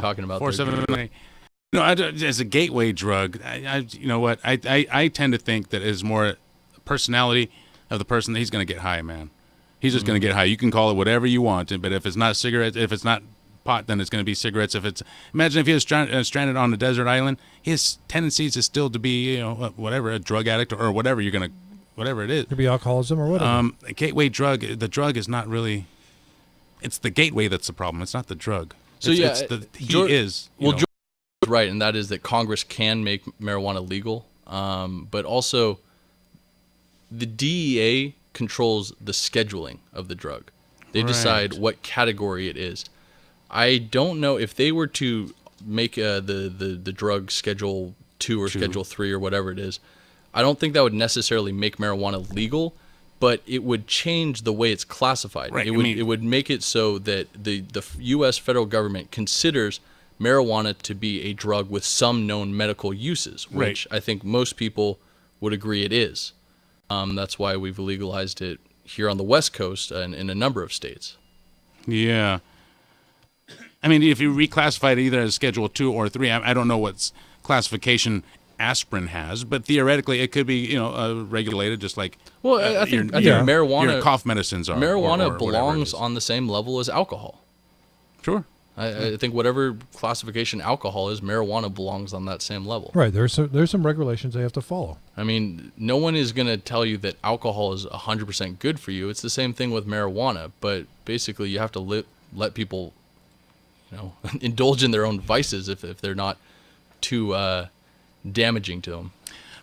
talking about 479. No, as a gateway drug, you know what? I tend to think that it's more personality of the person that he's going to get high, man. He's just going to get high. You can call it whatever you want, but if it's not cigarettes, if it's not pot, then it's going to be cigarettes. Imagine if he was stranded on a desert island, his tendencies is still to be, whatever, a drug addict or whatever whatever it is. Could be alcoholism or whatever. A gateway drug, the drug is not really. It's the gateway that's the problem. It's not the drug. So George is right, and that is that Congress can make marijuana legal, but also the DEA controls the scheduling of the drug. They decide what category it is. I don't know if they were to make the drug Schedule 2 or Schedule 3 or whatever it is. I don't think that would necessarily make marijuana legal, but it would change the way it's classified. Right. It would make it so that the U.S. federal government considers marijuana to be a drug with some known medical uses, which I think most people would agree it is. That's why we've legalized it here on the West Coast and in a number of states. Yeah. I mean, if you reclassify it either as Schedule 2 or 3, I don't know what classification aspirin has, but theoretically it could be, regulated just like I think marijuana, your cough medicines are. Marijuana or belongs on the same level as alcohol. Sure. I think whatever classification alcohol is, marijuana belongs on that same level. Right. There's some regulations they have to follow. I mean, no one is going to tell you that alcohol is 100% good for you. It's the same thing with marijuana, but basically you have to let people, indulge in their own vices if they're not too damaging to them.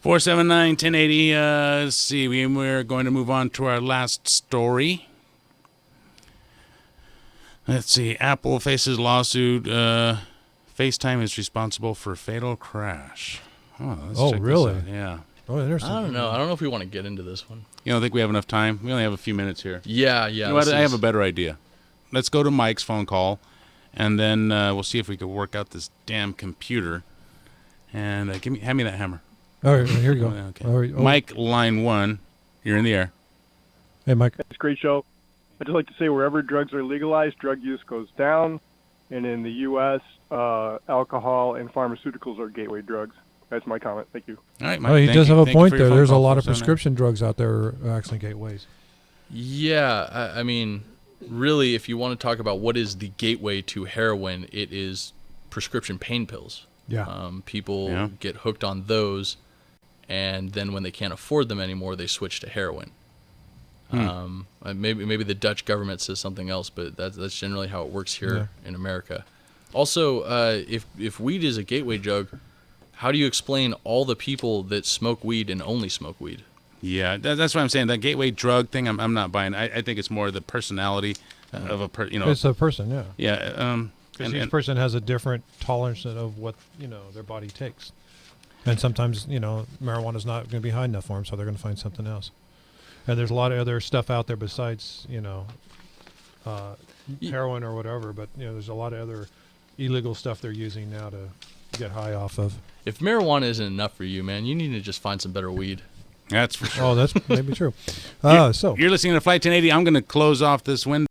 479-1080. Let's see. We're going to move on to our last story. Let's see. Apple faces lawsuit. FaceTime is responsible for fatal crash. Oh, really? Yeah. Oh, interesting. I don't know. I don't know if we want to get into this one. You don't think we have enough time? We only have a few minutes here. Yeah. You know what? I have a better idea. Let's go to Mike's phone call, and then we'll see if we can work out this damn computer. And hand me that hammer. All right, here you go. Okay. All right. Mike, line 1. You're in the air. Hey, Mike. It's a great show. I'd just like to say wherever drugs are legalized, drug use goes down. And in the U.S., alcohol and pharmaceuticals are gateway drugs. That's my comment. Thank you. All right, Mike. Oh, he does have a point there. There's a lot of 479. prescription drugs out there actually gateways. Yeah, I mean, really, if you want to talk about what is the gateway to heroin, it is prescription pain pills. Yeah. People get hooked on those, and then when they can't afford them anymore, they switch to heroin. Maybe the Dutch government says something else, but that's generally how it works here in America. Also, if weed is a gateway drug, how do you explain all the people that smoke weed and only smoke weed? Yeah, that's what I'm saying. That gateway drug thing, I'm not buying. I think it's more the personality of a person. It's a person, yeah. Yeah. Because each person has a different tolerance of what their body takes, and sometimes marijuana is not going to be high enough for them, so they're going to find something else. And there's a lot of other stuff out there besides heroin or whatever, but there's a lot of other illegal stuff they're using now to get high off of. If marijuana isn't enough for you, man, you need to just find some better weed. That's for sure. Oh, that's maybe true. You're listening to Flight 1080. I'm going to close off this window.